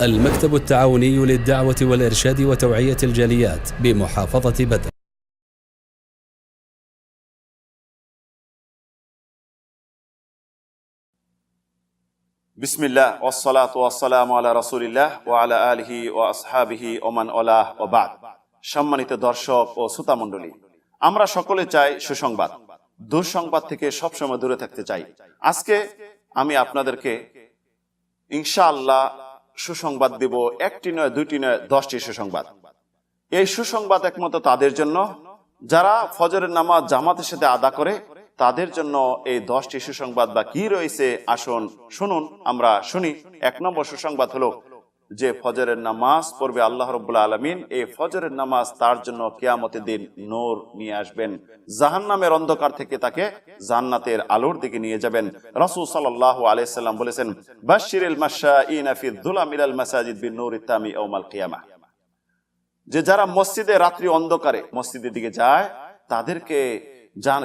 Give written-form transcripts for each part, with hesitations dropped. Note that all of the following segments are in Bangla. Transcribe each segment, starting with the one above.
المكتب التعاوني للدعوة والإرشاد وتوعية الجاليات بمحافظة بدر. بسم الله والصلاة والسلام على رسول الله وعلى آله وأصحابه ومن والاه وبعد. সম্মানিত দর্শক ও শ্রোতা মণ্ডলী, আমরা সকলে চাই সুসংবাদ, দুঃসংবাদ থেকে সবসময় দূরে থাকতে চাই। আজকে আমি আপনাদেরকে ইনশাআল্লাহ সুসংবাদ দেব, একটি নয়, দুইটি নয়, 10টি সুসংবাদ। এই সুসংবাদ একমাত্র তাদের জন্য যারা ফজরের নামাজ জামাতের সাথে আদা করে, তাদের জন্য এই 10টি সুসংবাদ বা কি রয়েছে আসুন শুনুন, আমরা শুনি। 1 নম্বর সুসংবাদ হলো যে ফজরের নামাজ পড়বে আল্লাহ রাব্বুল আলামিন, এই ফজরের নামাজ তার জন্য কিয়ামতের দিন নূর নিয়ে আসবেন, জাহান্নামের অন্ধকার থেকে তাকে জান্নাতের আলোর দিকে নিয়ে যাবেন। রাসূল সাল্লাল্লাহু আলাইহিসসালাম বলেছেন, বাশশিরিল মাশাঈনা ফি যুলামিল মাসাজিদ বিন-নূরিত তামি ইয়াউমাল কিয়ামাহ, যে যারা মসজিদে রাত্রি অন্ধকারে মসজিদের দিকে যায় তাদেরকে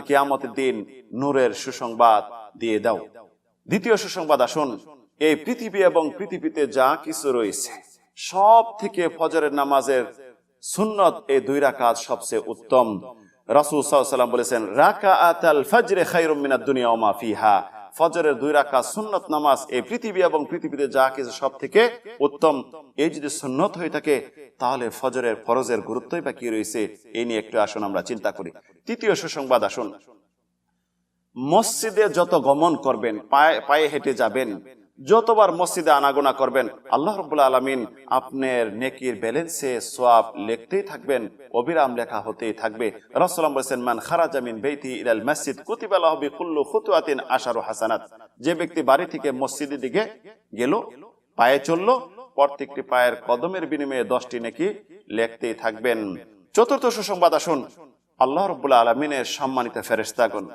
কিয়ামতের দিন নূরের সুসংবাদ দিয়ে দাও। দ্বিতীয় সুসংবাদ আসুন, এই পৃথিবী এবং পৃথিবীতে যা কিছু রয়েছে সব থেকে ফজরের নামাজের সুন্নত এই 2 রাকাত সবচেয়ে উত্তম। রাসূল সাল্লাল্লাহু আলাইহি ওয়াসাল্লাম বলেছেন, রাকাআতাল ফাজরে খায়রুম মিনাদ দুনিয়া ওয়া মা ফিহা, ফজরের 2 রাকাত সুন্নত নামাজ এই পৃথিবী এবং পৃথিবীতে যা কিছু সব থেকে উত্তম। এই যদি সুন্নত হয়ে থাকে তাহলে ফজরের ফরজের গুরুত্বই বা কি রয়েছে, এই নিয়ে একটু আসুন আমরা চিন্তা করি। তৃতীয় সুসংবাদ আসুন, মসজিদে যত গমন করবেন, পায়ে হেঁটে যাবেন, যতবার মসজিদে আনাগোনা করবেন, আল্লাহ রাব্বুল আলামিন আপনার নেকির ব্যালেন্সে সওয়াব লিখতেই থাকবেন, অবিরাম লেখা হতেই থাকবে। রাসূলুল্লাহ বলেছেন, মান খারাজা মিন বাইতি ইলাল মসজিদ কুতিবা লাহু বিকুল্লি খুতওয়াতিন আশারু হাসানাত, যে ব্যক্তি বাড়ি থেকে মসজিদের দিকে গেল, পায়ে চললো, প্রত্যেকটি পায়ের কদমের বিনিময়ে 10টি নেকি লিখতেই থাকবেন। চতুর্থ সুসংবাদ আসুন, আল্লাহ রাব্বুল আলামিনের সম্মানিত ফেরেশতাগণ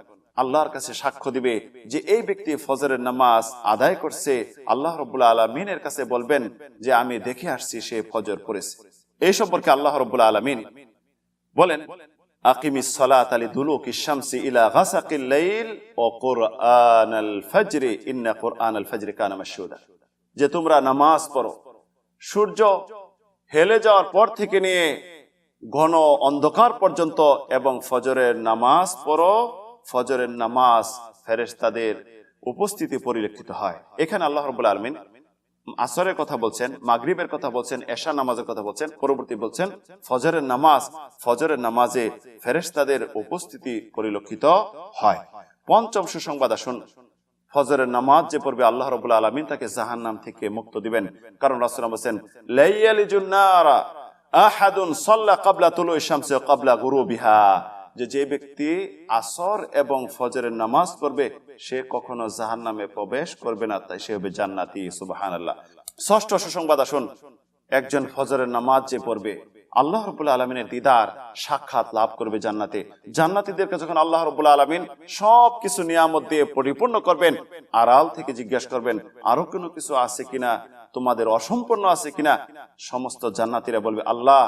আল্লাহর কাছে সাক্ষ্য দিবে যে এই ব্যক্তি ফজরের নামাজ আদায় করছে। আল্লাহ রাব্বুল আলামিনের কাছে বলবেন যে আমি দেখে আসছি সে ফজর পড়েছে। এই সম্পর্কে আল্লাহ রাব্বুল আলামিন বলেন, আকিমিস সালাতা লিদুলুকিশ শামসি ইলা গাসাকিল লাইল ওয়া কুরআনাল ফাজরি ইন্না কুরআনাল ফাজরি কানা মাশহুদা, যে তোমরা নামাজ পড়ো সূর্য হেলে যাওয়ার পর থেকে নিয়ে ঘন অন্ধকার পর্যন্ত, এবং ফজরের নামাজ পড়ো, ফজরের নামাজ ফেরেশতাদের উপস্থিতি পরিলক্ষিত হয়। এখানে আল্লাহ রাব্বুল আলামিন আসরের কথা বলছেন, মাগরিবের কথা বলছেন, এশা নামাজের কথা বলছেন, পরবর্তী বলছেন ফজরের নামাজ, ফজরের নামাজে ফেরেশতাদের উপস্থিতি পরিলক্ষিত হয়। পঞ্চম সুসংবাদ আসুন, ফজরের নামাজ যে পড়বে আল্লাহ রাব্বুল আলামিন তাকে জাহান্নাম থেকে মুক্ত দিবেন, কারণ রাসূলুল্লাহ বলেছেন, লা ইয়ালিজুন নারা আহাদুন সাল্লা ক্বাবলা তুলুই শামসি ওয়া ক্বাবলা গুরুবিহা, যে ব্যক্তি আসর এবং ফজরের নামাজ পড়বে সে কখনো জাহান্নামে প্রবেশ করবে না, তাই সে হবে জান্নাতি। সুবহানাল্লাহ। ষষ্ঠ সুসংবাদ আসুন, একজন ফজরের নামাজ যে পড়বে আল্লাহ রাব্বুল আলামিনের দিদার সাক্ষাৎ লাভ করবে জান্নাতে। জান্নাতীদেরকে যখন আল্লাহ রাব্বুল আলামিন সবকিছু নিয়ামত দিয়ে পরিপূর্ণ করবেন, আড়াল থেকে জিজ্ঞাসা করবেন আরো কোনো কিছু আছে কিনা, তোমাদের অসম্পূর্ণ আছে কিনা, সমস্ত জান্নাতীরা বলবে আল্লাহ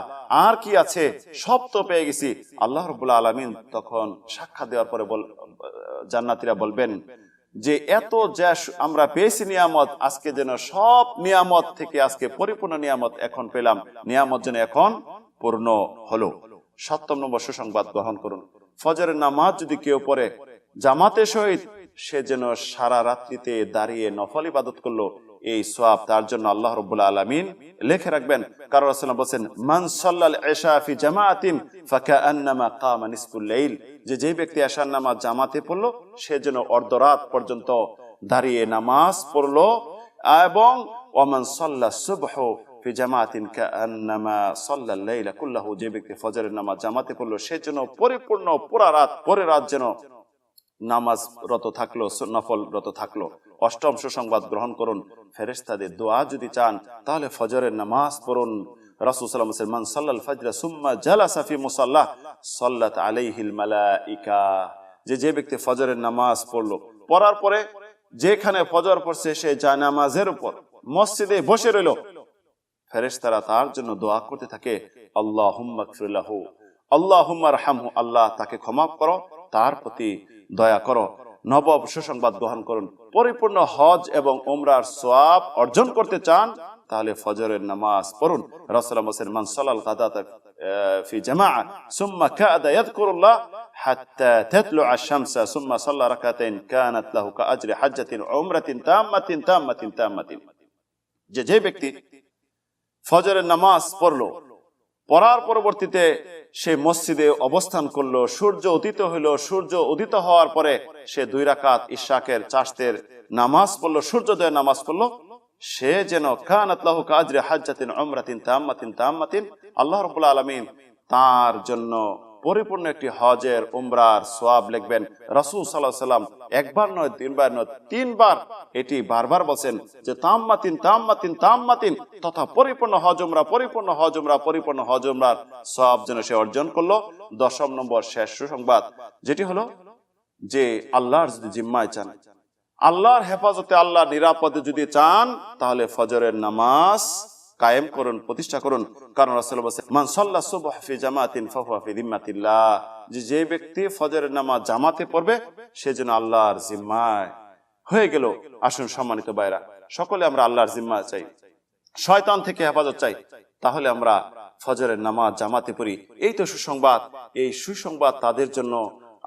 আর কি আছে, সব তো পেয়ে গেছি। আল্লাহ রাব্বুল আলামিন তখন সাক্ষাৎ দেওয়ার পরে জান্নাতীরা বলবেন যে এত যা আমরা পেয়েছি নিয়ামত, আজকে যেন সব নিয়ামত থেকে আজকে পরিপূর্ণ নিয়ামত এখন পেলাম, নিয়ামত যেন এখন পূর্ণ হলো। 7 নম্বর সুসংবাদ গ্রহণ করুন, ফজরের নামাজ যদি কেউ পড়ে জামাতের সহিত, সে যেন সারা রাত্রিতে দাঁড়িয়ে নফল ইবাদত করলো, এই সওয়াব তার জন্য আল্লাহ রাব্বুল আলামিন লিখে রাখবেন। কারণ রাসূলুল্লাহ বলেছেন, মান সাল্লাল ইশা ফি জামাআতিন ফাকান্নামা কামা নিসফুল লাইল, যে ব্যক্তি এশার নামাজ জামাতে পড়লো সে যেন অর্ধরাত পর্যন্ত দাঁড়িয়ে নামাজ পড়লো, এবং ওয়ামান সাল্লা সুবহু ফি জামাআতিন কান্নামা সাল্লাল লাইলা কুল্লাহু, যে ব্যক্তি ফজরের নামাজ জামাতে পড়লো সে যেন পরিপূর্ণ পুরা রাত, পরে রাত যেন নামাজ রত থাকলো, নফল রত থাকলো। 8ম সুসংবাদ গ্রহণ করুন, ফেরেশতাদের দোয়া যদি চান তাহলে ফজরের নামাজ পড়ুন। রাসূল সাল্লাল্লাহু আলাইহি ওয়াসাল্লাম, মান সাল্লাল ফাজরা সুম্মা জালাসা ফি মুসাল্লাহ সাল্লাত আলাইহিল মালাইকা, যে ব্যক্তি ফজরের নামাজ পড়লো, পড়ার পরে যেখানে ফজর পড়ছে সে জানামাজের উপর মসজিদে বসে রইল, ফেরেশতারা তার জন্য দোয়া করতে থাকে, আল্লাহুম্মা গফির লাহু, আল্লাহুম্মা আরহামহু, আল্লাহ তাকে ক্ষমা করো, তার প্রতি দয়া করো। নবম সুসংবাদ গ্রহণ করুন, পরিপূর্ণ হজ এবং উমরার সওয়াব অর্জন করতে চান তাহলে ফজরের নামাজ পড়ুন। রাসূলুল্লাহ বলেন মান সাল্লাল গাদাতা ফি জামাআ সুম্মা কাআদা ইয়াযকুরুল্লাহ হাত্তা তাতলুআ আশ-শামসা সুম্মা সাল্লা রাকাতাইন কানাত লাহু কাআজরি হাজ্জাতিন উমরাতিন তাম্মাতিন। যে ব্যক্তি ফজরের নামাজ পড়লো, পড়ার পরবর্তীতে সে মসজিদে অবস্থান করলো, সূর্য উদিত হইল, সূর্য উদিত হওয়ার পরে সে 2 রাকাত ইশরাকের চাষতের নামাজ পড়লো, সূর্যোদয়ের নামাজ পড়লো, সে যেন কানাত লাহু কাআজরি হাজ্জাতিন উমরাতিন তাম্মাতিন, আল্লাহ রাব্বুল আলামিন তার জন্য পরিপূর্ণ একটি হজের উমরার সওয়াব লিখবেন। রাসূল সাল্লাল্লাহু আলাইহি সাল্লাম একবার নয়, 3বার নয়, 3বার এটি বারবার বলেন যে তাম্মাতিন তথা পরিপূর্ণ হজ উমরার সওয়াব যেন সে অর্জন করলো। 10 নম্বর শেষ সুসংবাদ যেটি হলো যে আল্লাহর যদি জিম্মায় চান, আল্লাহর হেফাজতে, আল্লাহর নিরাপদে যদি চান, তাহলে ফজরের নামাজ কায়েম করুন, প্রতিষ্ঠা করুন। কারণ রাসূলুল্লাহ বলেছেন মান সাল্লা সুবহ ফি জামাতিন ফাহুয়া ফি যিম্মাতিল্লাহ, যে ব্যক্তি ফজরের নামাজ জামাতে পড়বে সে যেন আল্লাহর জিম্মায় হয়ে গেল। আসুন সম্মানিত ভাইরা, সকলে আমরা আল্লাহর জিম্মা চাই, শয়তান থেকে হেফাজত চাই, তাহলে আমরা ফজরের নামাজ জামাতে পড়ি। এই তো সুসংবাদ। এই সুসংবাদ তাদের জন্য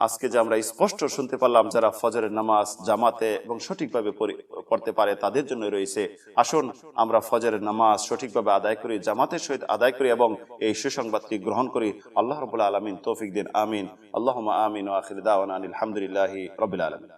আজকে যে আমরা স্পষ্ট শুনতে পারলাম, যারা ফজরের নামাজ জামাতে এবং সঠিকভাবে পড়তে পারে তাদের জন্য রয়েছে। আসুন আমরা ফজরের নামাজ সঠিকভাবে আদায় করি, জামাতের সহিত আদায় করি এবং এই সুসংবাদটি গ্রহণ করি। আল্লাহ রাব্বুল আলামিন তৌফিক দিন। আমিন। আল্লাহুম্মা আমিন ওয়া আখিরু দাওয়ানা আলহামদুলিল্লাহি রাব্বিল আলামিন।